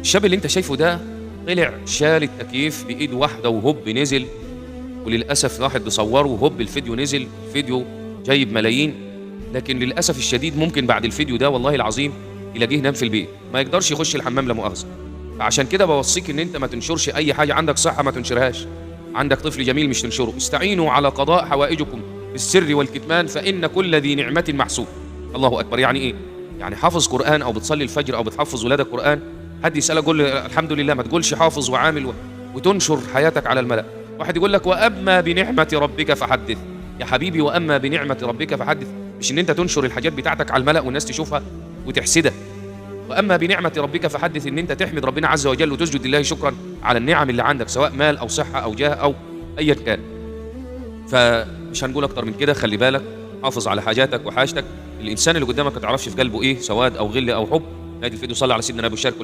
الشاب اللي أنت شايفه ده طلع شال التكييف بإيد واحدة وهوب نزل، وللأسف واحد بيصوّره وهوب الفيديو نزل، الفيديو جايب ملايين، لكن للأسف الشديد ممكن بعد الفيديو ده والله العظيم يلاقيه نام في البيت، ما يقدرش يخش الحمام لا مؤاخذة. فعشان كده باوصّيك إن أنت ما تنشرش أي حاجة، عندك صحة ما تنشرهاش، عندك طفل جميل مش تنشره، استعينوا على قضاء حوائجكم بالسر والكتمان فإن كل ذي نعمة محسود. الله أكبر، يعني إيه؟ يعني حافظ قرآن أو بتصلي الفجر أو بتحفّظ ولادك قرآن، حد يسألك قُل الحمد لله، ما تقولش حافظ وعامل وتنشر حياتك على الملأ. واحد يقول لك وأما بنعمة ربك فحدث. يا حبيبي وأما بنعمة ربك فحدث، مش إن أنت تنشر الحاجات بتاعتك على الملأ والناس تشوفها وتحسدك. وأما بنعمة ربك فحدث إن أنت تحمد ربنا عز وجل وتسجد لله شكرًا على النعم اللي عندك سواء مال أو صحة أو جاه أو أيًا كان. فمش هنقول أكتر من كده، خلّي بالك، حافظ على حاجاتك وحاجتك، الإنسان اللي قدامك ما تعرفش في قلبه إيه، سواد أو غِل أو حُب. نهاية الفيديو صلّي على سيدنا النبي وشاركه